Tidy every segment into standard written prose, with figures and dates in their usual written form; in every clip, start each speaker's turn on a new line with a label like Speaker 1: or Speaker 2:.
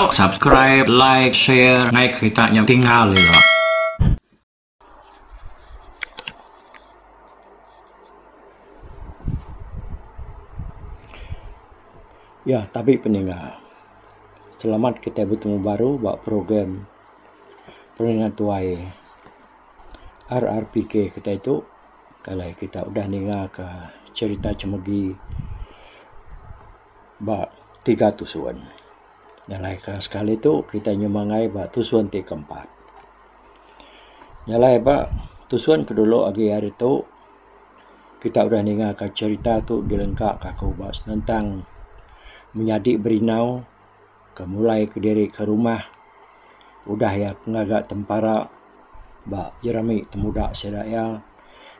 Speaker 1: Yuk subscribe, like, share, ngay kita yang tinggal lah.
Speaker 2: Ya, tapi pendengar, selamat kita bertemu baru buat program Peringatan Tuai RRPK kita itu. Kalau kita udah dengar ke cerita cemegi bak 3 tusuan. Nyalai ke sekali itu kita nyemangai bak tusuan keempat. Nyalai bak tusuan kedulu lagi hari itu kita udah dengar ke cerita tu dilengkap kakau bak tentang menyadik berinau mulai ke diri ke rumah udah ya ngagak tempara bak jerami temudak sedaya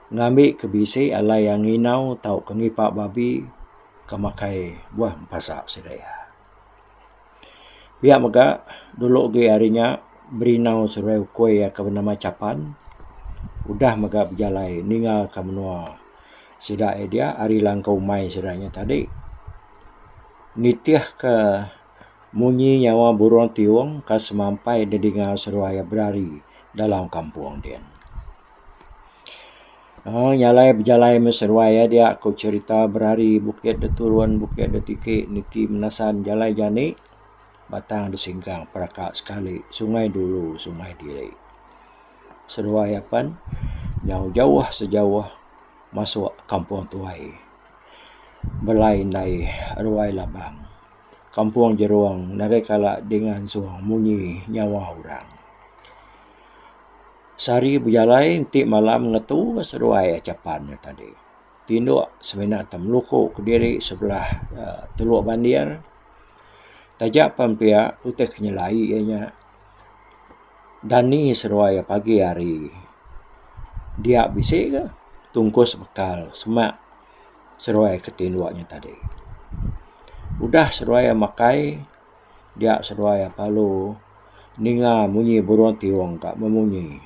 Speaker 2: ngambil ke bisi ala yang nginau tau ke ngipak babi kemakai buah pasak sedaya. Biar mega dulu ge harinya berinau serai kue ya ke bernama Capan udah mega berjalai ningal ke menua sedaya dia hari langkau mai sedanya tadi nitiah ke munyi nyawa burung tiwong ke semampai dedinga seruaya berari dalam kampung dia. Nyalai berjalai meseruaya dia aku cerita berari bukit deturuan bukit detike niti menasan jalai jani batang disinggang perakak sekali sungai dulu sungai diri. Seruaya pan jauh-jauh sejauh masuk kampung tuai. Belai-lai ruai labang. Kampung jeruang narai kala dengan suang munyi nyawa orang. Sari berjalai intik malam ngetu seruai Capan tadi. Tinduk semenak temluku ke diri sebelah Teluk Bandir. Tajak pampia utek nyelai ianya. Dani seruai pagi hari. Dia bisik ke? Tungkus bekal semak seruai ketinduknya tadi. Udah seruai makai, dia seruai palu, ninga munyi burung tiwong kak memunyi.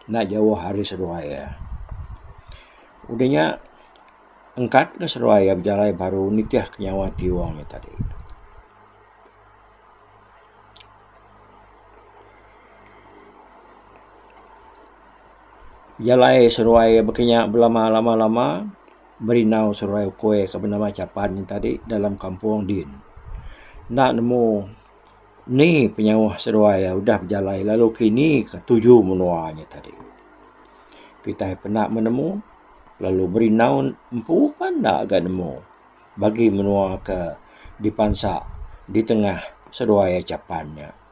Speaker 2: Nak jauh hari seruai. Udahnya engkat ke seruai berjalai baru nitiah kenyawa tiwongnya tadi. Jalai seruai berkenyak berlama-lama berinau seruai kue ke bernama Capan yang tadi dalam kampung Din. Nak nemu ni penyawah seruai udah berjalai lalu kini ke 7 menuanya tadi. Kita pernah menemu lalu berinau empu pandai agak nemu bagi menua ke di pansak di tengah seruai Capannya.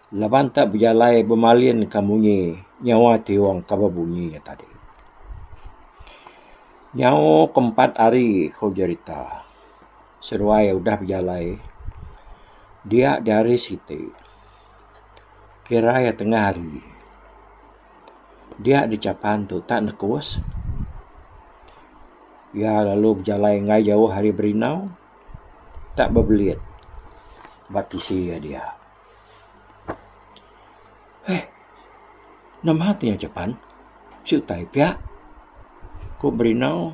Speaker 2: Laban tak berjalai bermalin kamunyi nyawa tiwang kababunyi tadi. Nyawa keempat hari kau cerita. Seruai udah berjalai. Dia dari situ. Kira ya tengah hari. Dia di Capan tu tak nekus. Ya lalu berjalai ngai jauh hari berinau. Tak berbelit. Batisi ya dia. Nama hatinya Capan. Siutai pihak. Ku berinau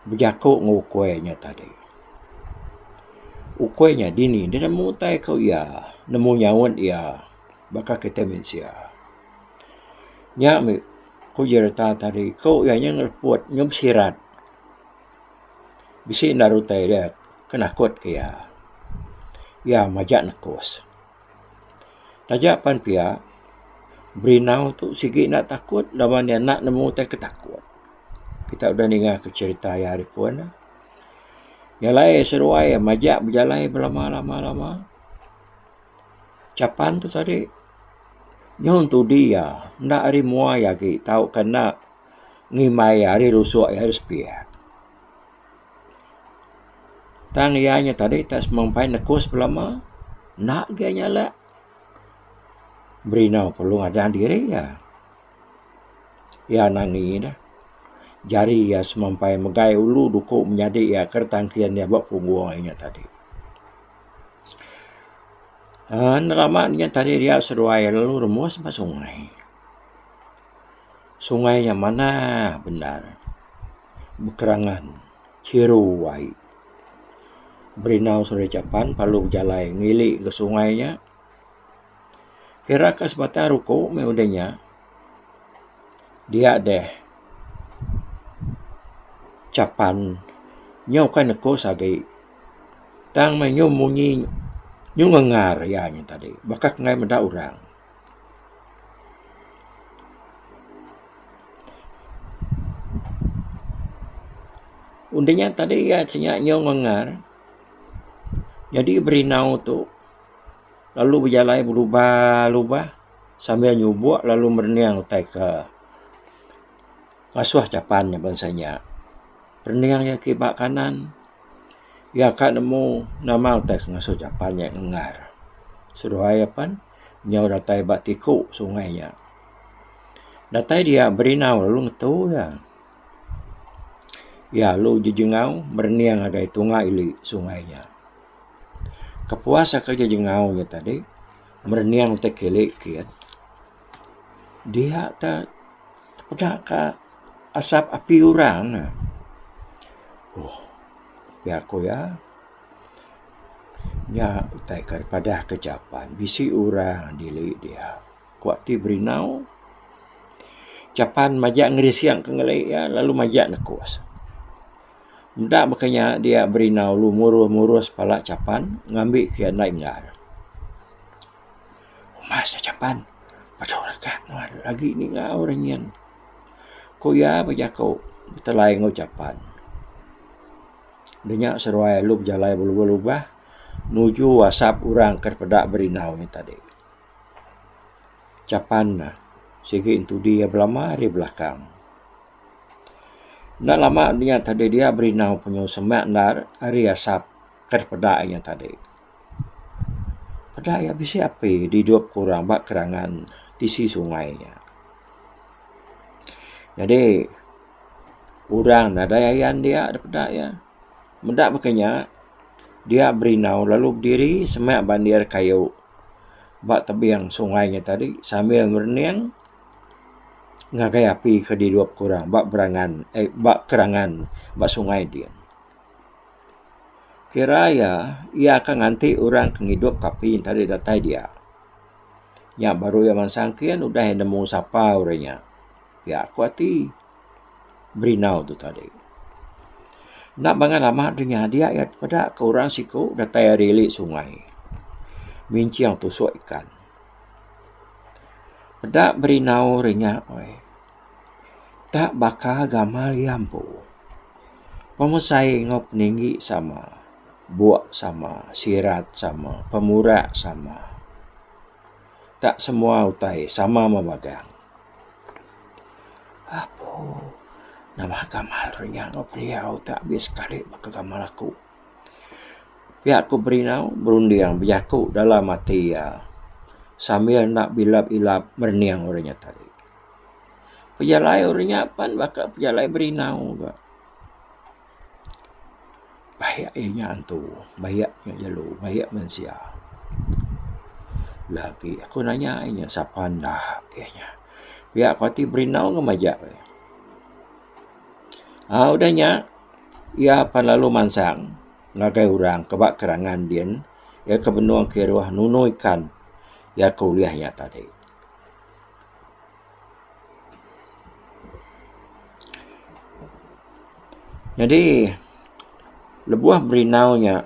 Speaker 2: berjakuk ngukuenya tadi. Ukuenya dini dia nemu tai kau ya nemu nyawon ya bakal kita mensia. Nya mi ku cerita tadi kau ya yang repot nyum sirat. Bisi narutai dia kena kot ke ya. Ya majak nakos. Tajak pan pia berinau tu sigi nak takut lawan dia nak nemu tai ketakut. Kita udah dengar ke cerita ya hari pun. Nyalai seruai majak berjalai berlama-lama. Capan tu tadi. Nyon tu dia. Nak hari mua ya ki. Tahu kan nak ngimai hari rusuk hari sepiak. Tang ianya tadi tak semampai nekus berlama. Nak dia nyala. Berinau perlu ada diri ya. Ya nangi dah. Jari ya semampai megai ulu dukuk menjadi ya kertangkian dia buat pungguangnya tadi. Nelamatnya tadi dia seruai lalu remus sampai sungai. Sungai yang mana benar? Bekerangan, Ciruai. Berinau sore Japan, palu berjalai ngilik ke sungainya. Kira ke sebatang ruko meudanya. Dia deh. Japan. Nyau kan neko sagai. Tang menyu munyi. Nyu ngengar ya nya tadi. Bakak ngai menda orang. Undinya tadi ya senyak nyu ngengar. Jadi berinau tu. Lalu berjalan berubah-ubah sambil nyubuk lalu berniang utai ke ngasuh Japan bangsanya. Berniang ya ke bak kanan. Ya kak nemu nama utai ke ngasuh Japan yang engar. Suruhai apa? Nyau datai bak tiku sungainya. Datai dia berinau lalu ngetu ya. Ya lu jejengau berniang agai tunga ili sungainya. Kepuasa kerja jengau nya tadi merniang utai kelik kiat. Dia tak pada ka asap api orang. Ya aku ya. Ya utai pada ke Japan. Bisi orang dili dia. Kuati berinau. Japan majak ngerisiang ke ngelai ya. Lalu majak nekos. Mudah makanya dia berinau lu murus-murus palak Japan. Ngambil kia naik ngar. Masa Japan. Pada orang kak. Lagi ni ngah orang yang. Ko ya bajak kau. Betelai ngau Japan. Denyak seruai lu berjalai berubah-ubah. Nuju wasap orang kepada berinau ni tadi. Japan lah. Segi itu dia berlama di belakang. Nak lama dia tadi dia berinau punya semak nar hari asap kepada yang tadi. Pada ya bisa api di dua kurang bak kerangan tisi sungainya. Jadi orang nadayan dia daripada ya. Mendak makanya dia berinau lalu berdiri semak bandir kayu bak tebiang sungainya tadi sambil berniang ngagai api ke di dua kurang bak berangan bak kerangan bak sungai dia. Kira ya ia akan nganti orang kengidup kapi tadi datai dia. Ya baru yang mansangkian udah nemu sapa orangnya. Ya kuati berinau tu tadi. Nak bangan lama dunia dia ya pada ke orang siku datai rilik sungai. Minciang tusuk ikan. Pada berinau rinya oi. Tak bakal gamal yampu. Pemusai ngop ninggi sama. Buak sama. Sirat sama. Pemurak sama. Tak semua utai sama memegang. Apa? Nama gamal rinya ngop riau tak bias sekali maka gamal aku. Pihak aku berinau berundiang berjaku dalam mati ya. Sambil nak bilap-ilap berniang orangnya tadi. Pejalai orangnya apa? Bakal pejalai berinau ke. Bayak ianya antu. Bayaknya jalu. Bayak manusia. Lagi aku nanya ianya. Siapa anda ianya. Biar aku hati berinau ke majak. Udahnya. Ia pan lalu mansang. Ngagai orang. Kebak kerangan dia. Ya kebenuang kiruah nuno ikan. Ya kuliahnya tadi. Jadi lebuah berinaunya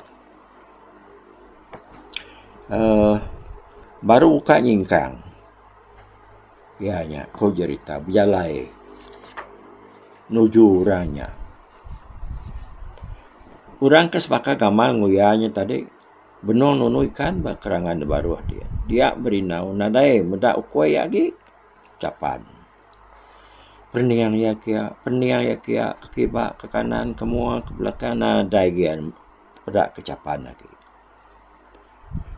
Speaker 2: baru buka nyingkang. Ya nya kau cerita berjalai nuju orangnya. Orang kesepaka gamal nguyanya tadi benong nunu ikan kerangan baru dia. Dia berinau nadai medak ukoi lagi Japan. Perniang ya kia, ke kibak, ke kanan, ke muang, ke belakang, daigian pada kecapan lagi.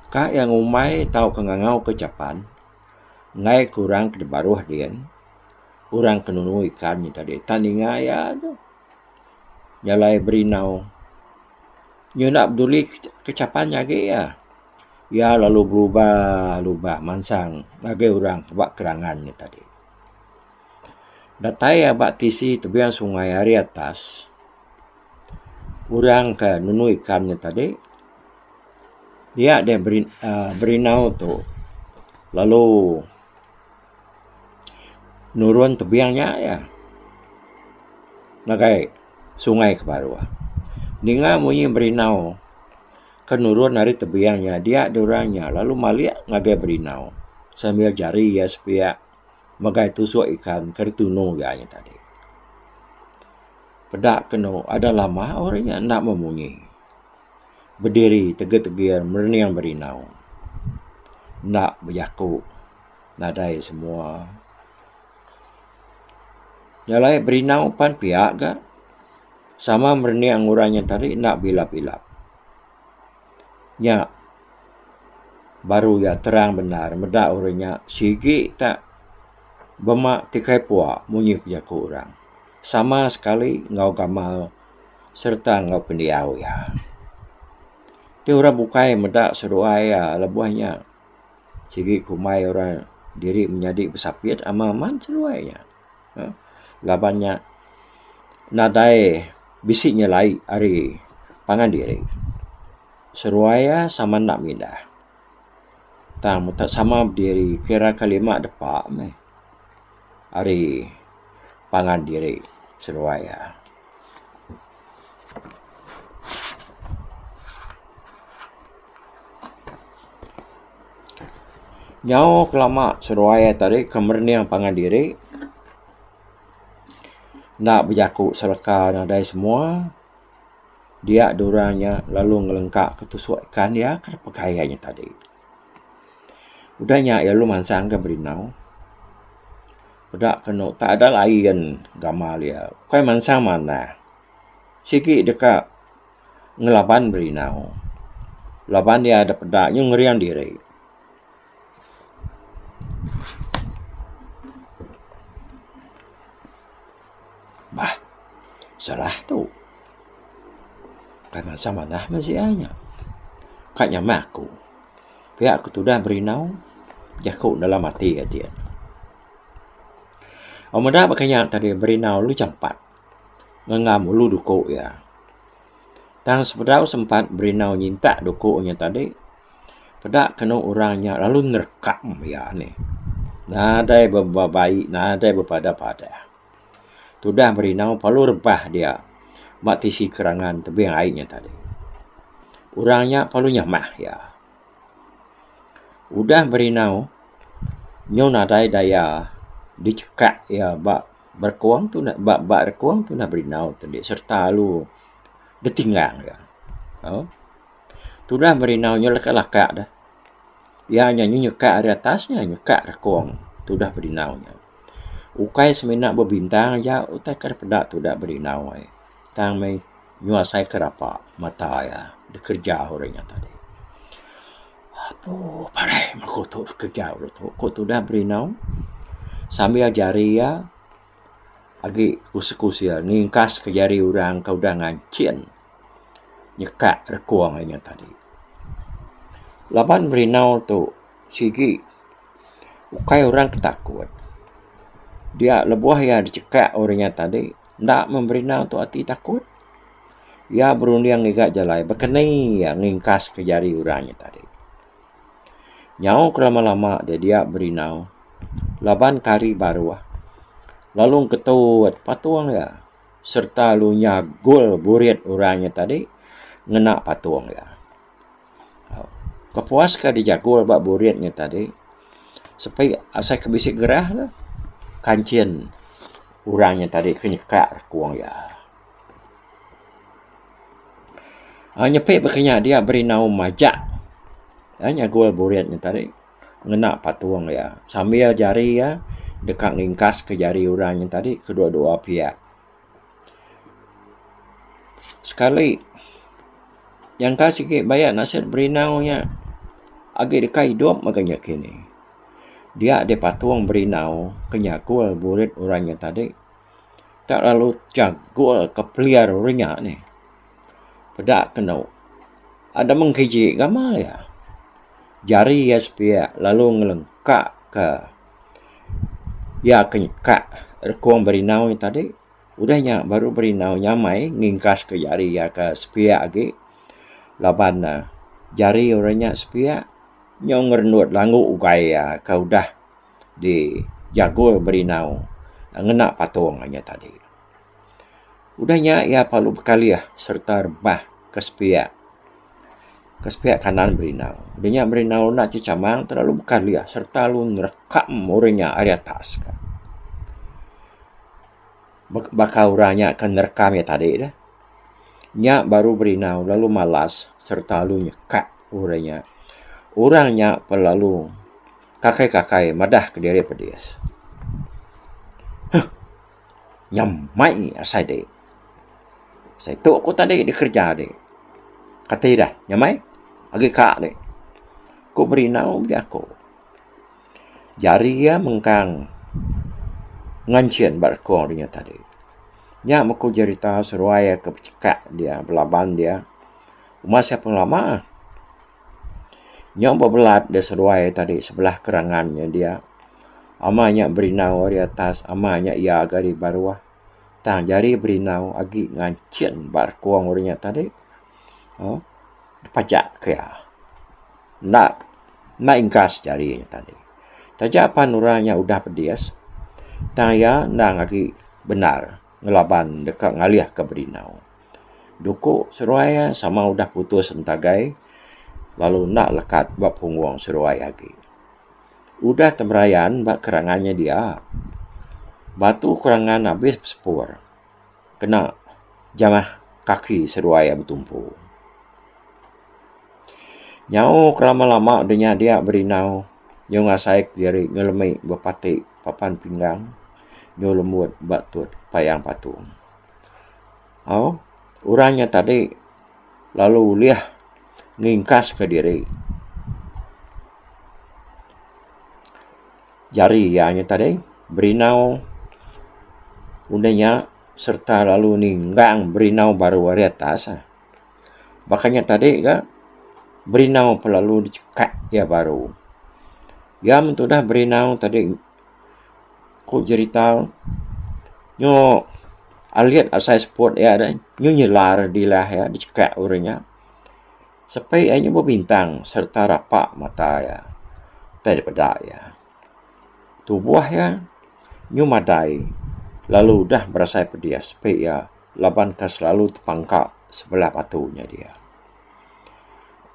Speaker 2: Kak yang umai tahu kengangau kecapan, ngai kurang ke baruh dia, kurang kenunu ikannya tadi. Tandinga ya tu, nyalai berinau, nyonak peduli kecapan lagi ya. Ya lalu berubah mansang, lagi orang kebak kerangannya tadi. Datai abak tisi tebiang sungai hari atas. Urang ke nunu ikannya tadi. Dia ada berinau tu. Lalu nurun tebiangnya ya. Nagai sungai ke bawah. Ninga munyi berinau. Kenurun dari tebiangnya. Dia duranya. Lalu maliak ngagai berinau. Sambil jari ya supaya magai tusuk ikan kerituno ganya tadi. Pedak kena ada lama orangnya nak memunyi. Berdiri tegir-tegir merniang berinau. Nak berjakuk. Nadai semua. Nyalai berinau pan pihak ga. Sama merniang orangnya tadi nak bilap-bilap. Nya baru ya terang benar. Medak orangnya sigi tak bemak tikai puak munyi berjakuk orang. Sama sekali ngau gamal serta ngau pendiau ya. Ti orang bukai medak seruai ya lebuhnya. Sigi kumai orang diri menjadi bersapit aman seruainya. Labannya nadai bisiknya lai ari pangan diri. Seruaya sama nak mindah. Tang tak sama berdiri kira kalimat depak meh. Ari pangan diri seruaya. Nyau kelama seruaya tadi kemerniang pangan diri. Nak berjakuk serka nadai semua. Dia duranya lalu ngelengkak ketusuk ikan dia ke pakaiannya tadi. Udahnya ya lu mansang ke berinau. Pedak kena tak ada lain gamal dia. Kau mansang mana? Sikit dekat ngelaban berinau. Laban dia ada pedaknya ngeriang diri. Bah, salah tu. Kau mansang mana masih hanya. Katnya aku. Pihak aku tu dah berinau. Jakuk dalam mati dia. Omada bakanya tadi berinau lu campat. Ngangam lu dukuk ya. Tang sepedau sempat berinau nyinta dukuknya tadi. Pedak kena orangnya lalu ngerekam ya ni. Nadai berbaik, nadai berpada-pada. Tudah berinau palu rebah dia. Mak tisi kerangan tebing airnya tadi. Orangnya palu nyamah ya. Udah berinau. Nyo nadai daya dicekak ya bak berkuang tu nak bak berkuang tu nak berinau tadi serta lu detinggang ya. Oh. Tu dah berinau nyo lekak-lekak dah. Ya nyanyi nyekak di atasnya nyekak rekuang tu dah berinau nya. Ukai semenak berbintang ya utai kar pedak tu dah berinau ai. Tang mai nyuasai kerapa mata ya bekerja orangnya tadi. Aduh, parai aku tu kerja tu. Kau tu dah berinau. Sambil jari ya agi kus-kus ya ngingkas ke jari orang kau dah ngancien. Nyekak rekuangnya tadi. Laban berinau tu sigi ukai orang ketakut. Dia lebuah ya dicekak orangnya tadi. Ndak memberinau tu hati takut. Ya berunding ngigak jalai. Berkenai ya ngingkas ke jari orangnya tadi. Nyau kelama-lama dia berinau. Laban kari baru. Lalu ketut patuang ya. Serta lu nyagul burit orangnya tadi. Ngenak patuang ya. Kepuaskah dijagul bak buritnya tadi. Supaya asal kebisik gerah lah. Kancien orangnya tadi kenyekak rekuang ya. Nyepik berkenyak dia berinau majak. Nyagul buritnya tadi. Ngenak patuang ya. Sambil jari ya. Dekat ngingkas ke jari orangnya tadi. Kedua-dua pihak. Sekali. Yang kasih bayar nasib berinau nya. Agak dekat hidup makanya kini. Dia ada patuang berinau. Kenyakul burit orangnya tadi. Tak lalu jagul kepeliar orangnya ni. Pedak kena. Ada mengkejik gamal ya. Jari ya sepihak. Lalu ngelengkak ke. Ya kenyekak. Rekuang berinau ni tadi. Udahnya baru berinau nyamai. Ngingkas ke jari ya ke sepihak lagi. Laban jari orangnya sepia nyong ngernut langu ugai ya kau dah di jago berinau ngena patung hanya tadi. Udahnya ia palu bekali ya serta rebah ke sepia kanan berinau. Udahnya berinau nak cicamang terlalu bekali ya serta lu ngerekam orangnya area atas. Bakal orangnya akan nerekam ya tadi dah. Nya baru berinau lalu malas serta lu nyekak orangnya. Orangnya pelalu kakai madah ke diri pedes. Nyamai asai dek. Saya tu aku tadi dikerja dek. Kata dah, nyamai? Agi kak dek. Ku berinau dia aku. Jari ya mengkang ngancien barkong dia tadi. Nya maku cerita seruai ke pecekak dia, belaban dia. Masa penglama. Nyong berbelat dia seruai tadi sebelah kerangannya dia. Amanya berinau di atas, amanya ia agak di bawah. Tang jari berinau agi ngancien barkong orangnya tadi. Oh, pajak kaya. Nak ingkas jarinya tadi. Tajapan orangnya udah pedias. Tang ya nang agi benar ngelaban dekat ngaliah ke berinau. Duku seruai sama udah putus entagai. Lalu nak lekat bak punggung seruai lagi. Udah temerayan bak kerangannya dia. Batu kerangan habis sepur. Kena jamah kaki seruai bertumpu. Nyau kelama-lama adanya dia berinau. Nyau ngasaik diri ngelemik berpatik papan pinggang. Nyau lemut batut payang patung. Oh, orangnya tadi lalu liah ngingkas ke diri. Jari ianya tadi berinau undanya serta lalu ninggang berinau baru dari atas. Makanya tadi kan berinau pelalu dicekak ya baru. Ya mentudah berinau tadi ku cerita nyo aliat asai sport ya ada nyo nyelar dilah ya dicekak orangnya. Sampai hanya berbintang serta rapak mata ya. Tak pada ya. Tubuh ya nyu madai lalu dah berasa pedias sampai ya laban kas lalu terpangkak sebelah patunya dia.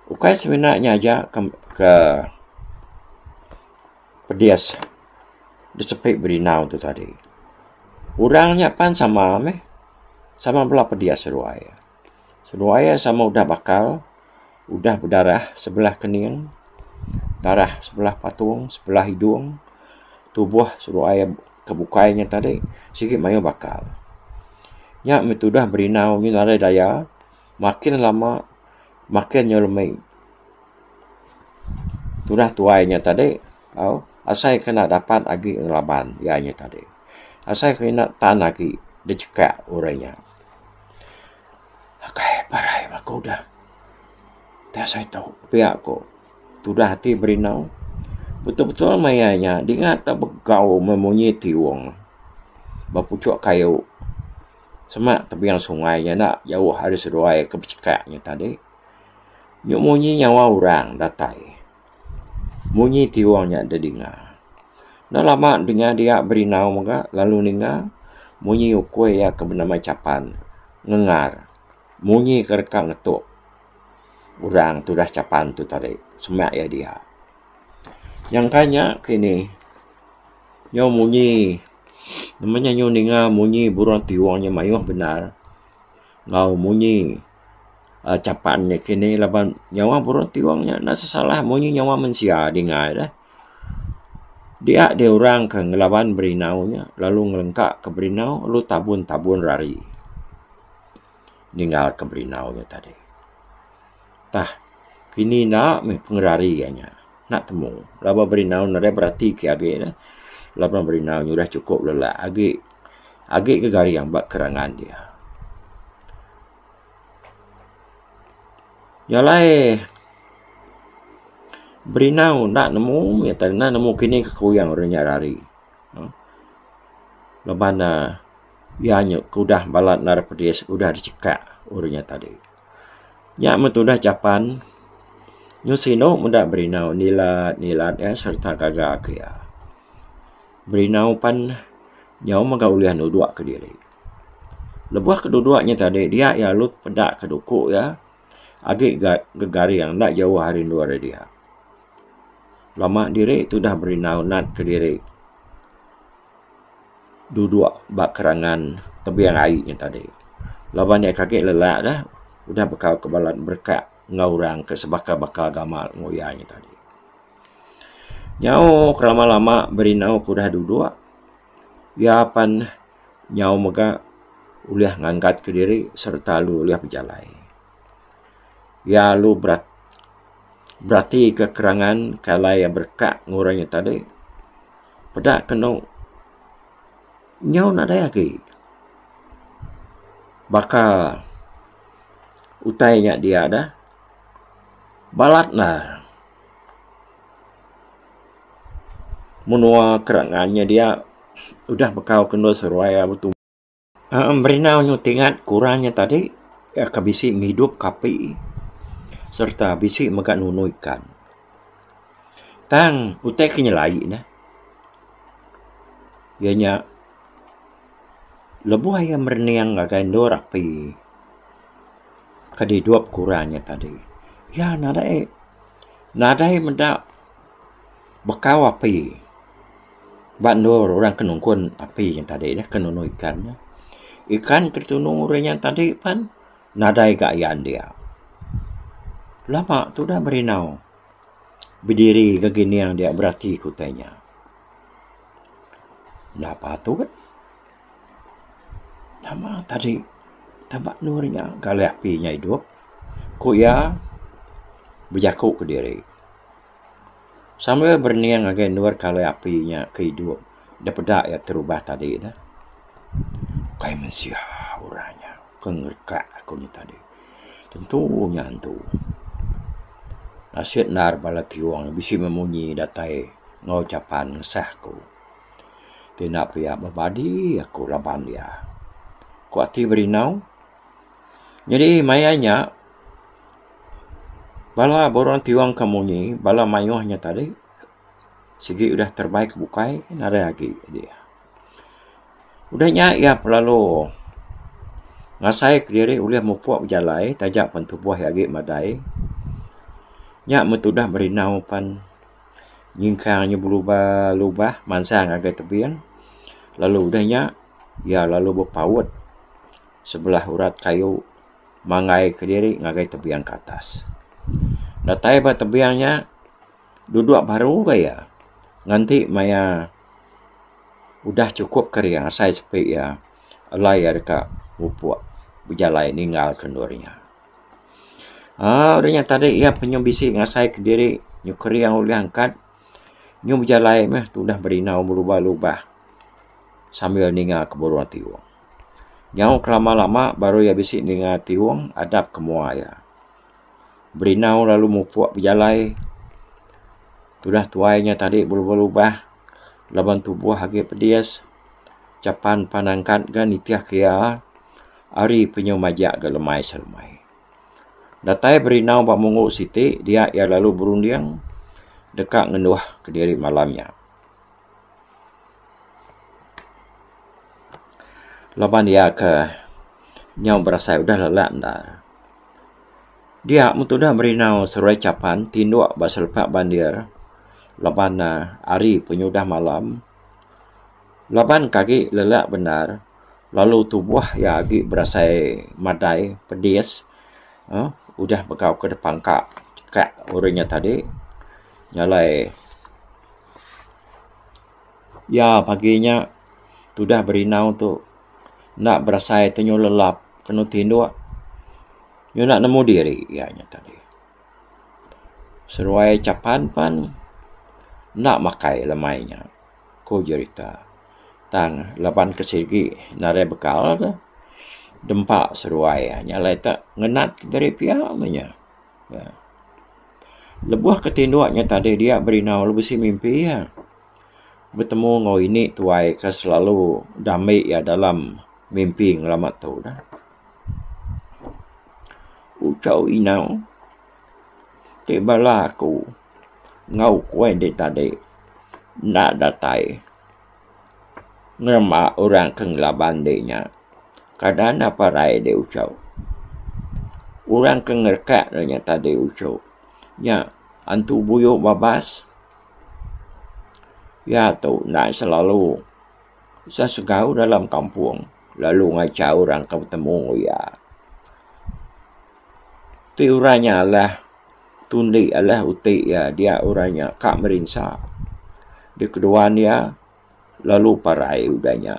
Speaker 2: Ukai sebenarnya aja ke pedias di sepi berinau tu tadi. Orangnya pan sama belah pedias seruai. Seruai sama udah bakal, udah berdarah sebelah kening, darah sebelah patung, sebelah hidung. Tubuh suruh ayah kebukainya tadi sikit mayu bakal. Nya metudah berinau ni nare daya makin lama makin nyelmai. Tudah tuainya tadi asai kena dapat lagi ngelaban ianya tadi. Asai kena tan lagi dicekak orangnya. Akai parai aku dah. Tak saya tahu pihak ko. Tudah hati berinau. Betul-betul mayanya dia tak begau memunyiti wong. Bapucuk kayu. Semak tepian sungainya nak jauh hari seruai ke becekaknya tadi. Nyuk munyi nyawa orang datai. Munyi tiwangnya ada dengar. Nak lama dengar dia berinau maka lalu dengar. Munyi ukui ya ke bernama capan. Ngengar. Munyi kerekak ngetuk. Orang tu dah capan tu tadi. Semak ya dia. Yang kanya kini nyo munyi namanya nyo dengar munyi burung tiwangnya mayuh benar ngau munyi capannya kini laban nyawa burung tiwangnya nak sesalah munyi nyawa mensia dengar dah dia orang ke ngelawan berinaunya lalu ngelengkak ke berinau lalu tabun rari tinggal ke berinaunya tadi tah kini nak pengerari kayaknya nak temu laba berinau nare berarti ke age dah laba berinau sudah cukup lelah age ke gari yang bak kerangan dia jalai berinau nak nemu ya tak nak nemu kini kekuyang orangnya rari lebana ianya kudah balat nar pedis udah dicekak orangnya tadi nya metudah capan Nyusino muda berinau nilat ya serta gagak ya. Berinau pan nyau magaulian dua ke diri. Lebuh kedua-duanya tadi dia ya lut pedak kedukuk ya. Agak gegari yang nak jauh hari luar dia. Lama diri itu dah berinau nat ke diri. Duduk bak kerangan tebiang airnya tadi. Lawan dia kaget lelak dah. Udah bekal kebalan berkat ngaurang ke sebaka-baka gamal ngoyanya tadi. Nyau kelama-lama berinau kudah duduk. Ya pan nyau mega uliah ngangkat ke diri serta lu uliah berjalai. Ya lu berarti kekerangan kalai yang berkat ngurangnya tadi. Pedak kena nyau nak daya lagi. Bakal utainya dia dah. Balat lah. Menua kerangannya dia udah bekau kena seruaya betul. Berinau nyutingat kurangnya tadi ya kabisi ngidup kapi serta bisi megak nunu ikan. Tang utai kenyelai nah. Ianya lebuh ayam merniang ngagai ndor api. Kadiduap kurangnya tadi. Ya nadai mendak bekau api. Bandor orang kenungkun api yang tadi dah kenunu ikannya. Ikan ketunu yang tadi pan nadai gayan dia. Lama tu dah berinau. Berdiri keginian dia berarti kutanya. Napa tu kan? Lama tadi tabak nurnya kalau apinya hidup. Kuya berjakuk ke diri. Sambil berniang agen luar kalau apinya kehidup. Dia pedak ya terubah tadi dah. Kai Malaysia orangnya. Kengerkat aku ni tadi. Tentunya antu. Nasihat nar bala tiwang bisi memunyi datai ngucapan ngesahku. Tidak pihak berbadi aku laban dia. Ku hati berinau. Jadi mayanya bala borang tiwang kamunyi, bala mayuhnya tadi, segi udah terbaik bukai, nada lagi dia. Udahnya ya pelalu ngasai ke diri uliah mupuak berjalai, tajak pentubuh lagi madai. Nyak metudah berinau pan nyingkangnya berubah-ubah, mansang agak tebian. Lalu udahnya, ya lalu berpawut sebelah urat kayu, mangai ke diri, ngagai tebian ke atas. Datai ba tebiangnya duduk baru gaya. Nanti maya udah cukup kering asai sepi ya. Alai ya dekat bupuak berjalai ninggal kendurnya. Orangnya tadi ia penyembisi ngasai ke diri nyukri yang boleh angkat. Nyu berjalai meh tu dah berinau berubah-ubah sambil ninggal ke boruan tiwang. Nyau kelama-lama baru ya bisik ninggal tiwang adab kemua ya. Berinau lalu mupuak berjalai. Tudah tuainya tadi berubah-ubah. Laban tubuh hagi pedias. Capan panangkat gan itiah kia. Ari penyumajak ke lemai selumai. Datai berinau bak munggu siti. Dia ia lalu berundiang. Dekat ngenduah ke diri malamnya. Laban dia ke nyau berasa udah lelak dah. Dia mutudah berinau seruai capan tinduk basal pak bandir. Laban hari penyudah malam. Laban kaki lelak benar. Lalu tubuh ya agi berasai madai pedis. Udah bekau ke depan kak orangnya tadi. Nyalai. Ya paginya sudah berinau tu nak berasai tenyu lelap kena tinduk. You nak nemu diri ianya tadi. Seruai capan pan nak makai lemainya. Ko cerita. Tang laban kesegi nare bekal ke. Dempak seruai nyalai tak ngenat dari pihaknya. Ya. Lebuh ketinduknya tadi dia berinau lebih si mimpi ya. Bertemu ngau ini tuai ke selalu damai ya dalam mimpi ngelamat tu dah. Ucau inau Tibala aku ngau kuen di tadi nak datai ngerma orang kenglaban denya kadang apa rai de ucau orang kengerkat nya tadi ucau nya antu buyuk babas ya tu nak selalu sesegau dalam kampung lalu ngacau orang ketemu ya tiuranya lah tundi Allah uti ya dia orangnya kak merinsa di keduanya lalu parai udahnya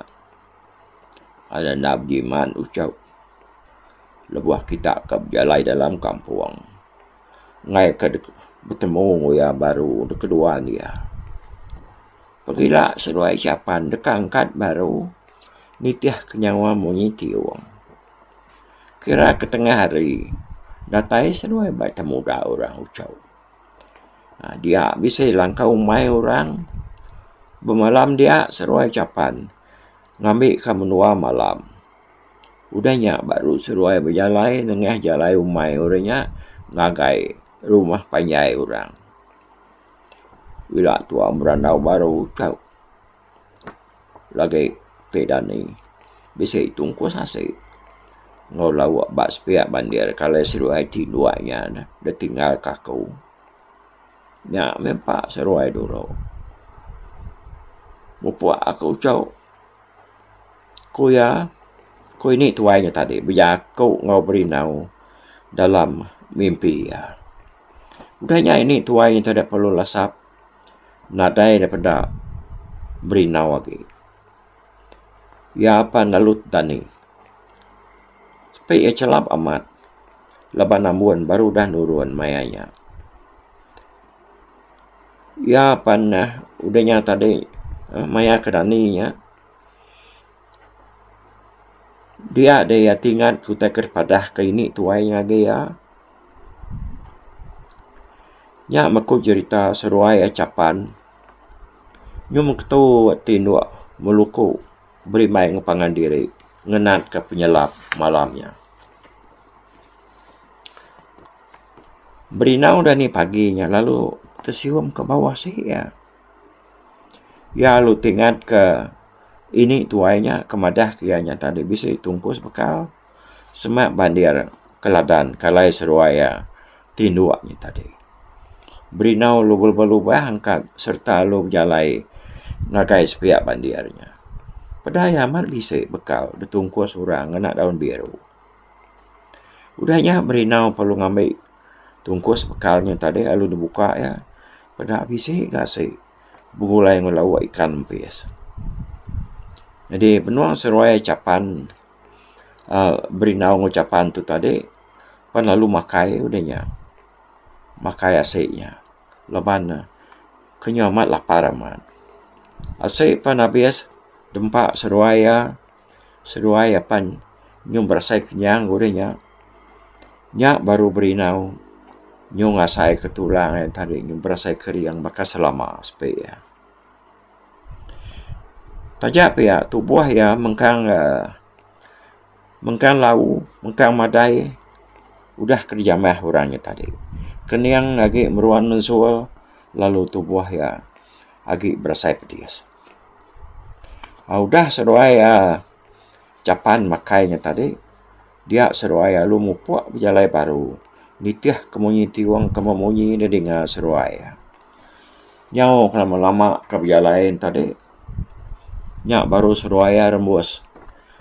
Speaker 2: ada nabi man ucap lebuah kita ke berjalai dalam kampung ngai ke bertemu ya baru di keduanya pergilah seruai siapan dekangkat baru nitiah kenyawa monyiti uang kira ke tengah hari datai seruai baik muda orang ucau. Dia bisa langkah umai orang. Bermalam dia seruai capan. Ngambil ke menua malam. Udahnya baru seruai berjalai. Nengah jalai umai orangnya. Ngagai rumah panjai orang. Bila tua merandau baru ucau. Lagi tidak ni. Bisa tungkus asik. Ngau lawak bak sepiak bandir kalau seruai tiduanya dah tinggal kaku. Ya mempak seruai dulu. Mupuak aku ucau. Ku ini tuainya tadi. Biar kau ngau berinau dalam mimpi ya. Udahnya ini tuainya tidak perlu lasap. Nadai daripada berinau lagi. Ya apa nalut tani. Tapi ia celap amat. Leban ambuan baru dah nurun mayanya. Ya panah udahnya tadi maya kedaninya. Dia tinggal kita kepada ke ini tuainya dia. Nya maku cerita seruai capan. Nyum ketu tinduk meluku beri mai ngepangan diri. Ngenat ke penyelap malamnya. Berinau dah ni paginya. Lalu tersium ke bawah sih ya. Ya lu tingat ke ini tuainya kemadah kianya tadi. Bisa tungkus bekal. Semak bandir keladan. Kalai seruaya tinduaknya tadi. Berinau lu berubah angkat. Serta lu berjalai ngagai sepiak bandirnya. Padahal amat bisa bekal ditungkus orang nak daun biru. Udahnya berinau perlu ngambil tungkus bekalnya tadi lalu dibuka ya. Padahal bisa gak sih mulai ngelawak ikan empis. Jadi benuang seruai capan berinau ngucapan tu tadi pan lalu makai udahnya. Makai asiknya. Leban kenyamat lapar amat. Asik pan habis dempak seruaya pan nyum berasai kenyang udahnya. Nyak baru berinau nyum asai ketulang yang tadi nyum berasai keriang bakal selama supaya. Tajak ya tubuh ya mengkang lau, mengkang madai udah kerja mah orangnya tadi. Kenyang lagi meruan mensual lalu tubuh ya lagi berasai pedis. Udah seruai capan makainya tadi. Dia seruai lu mupuak berjalai baru. Nitiah kemunyi tiwang kemunyi dia dengar seruai. Nyau lama-lama ke berjalain tadi. Nyak baru seruai rembus.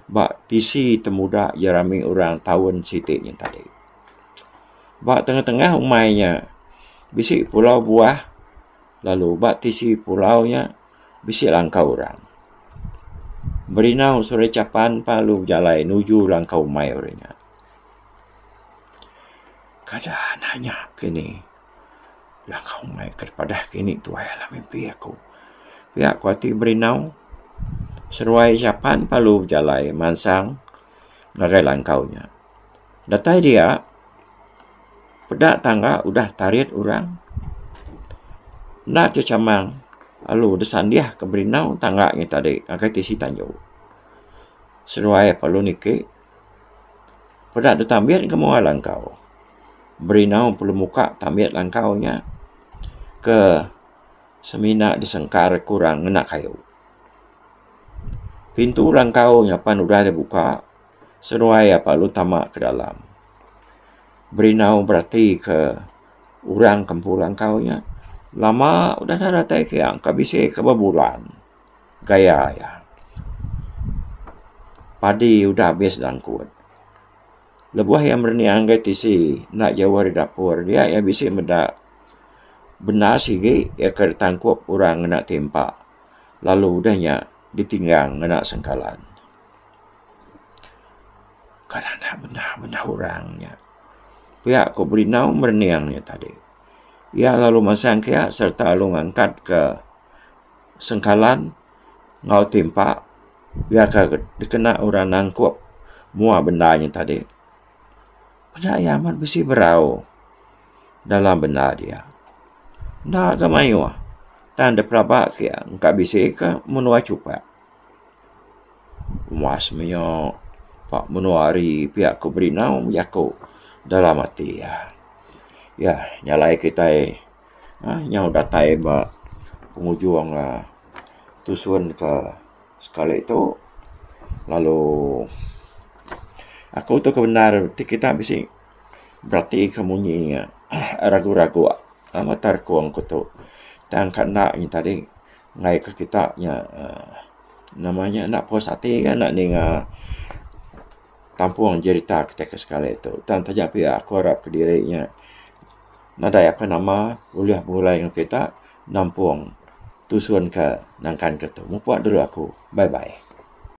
Speaker 2: Bak tisi temuda jerami orang tahun sitiknya tadi. Bak tengah-tengah umainya. Bisik pulau buah. Lalu bak tisi pulaunya. Bisik langkau orang. Berinau sore capan palu jalai nuju langkau mai orangnya. Kadang hanya kini langkau mai kepada kini tu ayalah mimpi aku. Pihak kuati berinau seruai capan palu jalai mansang ngagai langkaunya. Datai dia pedak tangga udah tarit orang. Nak cecamang lalu desan dia ke berinau tangganya tadi akai tisi tanjau. Seruai palu nike. Pedak detambir ke mua langkau. Berinau perlu muka tamiat langkaunya ke semina disengkar kurang ngena kayu. Pintu langkaunya pan udah dibuka, seruai apa lu tamak ke dalam. Berinau berarti ke orang kampung langkaunya. Lama udah ada tak yang kabisi ke bulan. Gaya ya. Padi udah habis dan kuat. Lebuah yang berniang ke tisi nak jauh dari dapur dia yang bisa mendak benar sih ya ke tangkup orang nak tempak. Lalu udahnya ditinggang nak sengkalan. Kadang benar orangnya. Pihak ko berinau berniangnya tadi. Ia lalu masang kia serta lalu ngangkat ke sengkalan ngau tempak. Ia ke dikena orang nangkup mua bendanya tadi. Pada amat besi berau dalam benda dia. Nak kamayu tanda pelabak kia engkau bisa ke menua cupak. Mas menyo pak menuari pihak ko berinau yaku dalam hati ya. Ya, nyalai kita nyau datai ba penghujung tusuan ke sekali itu. Lalu aku tu kebenar kita bisa berarti kemunyi ragu-ragu amatar kuang kutu. Dan karena ini tadi ngai ke kita namanya nak puas hati kan nak dengar tampung cerita ketika sekali itu. Dan tajam pihak aku harap ke dirinya nada apa nama boleh mulai dengan kita nampung tusuan ke nangkan ke tu. Mupuak dulu aku. Bye-bye.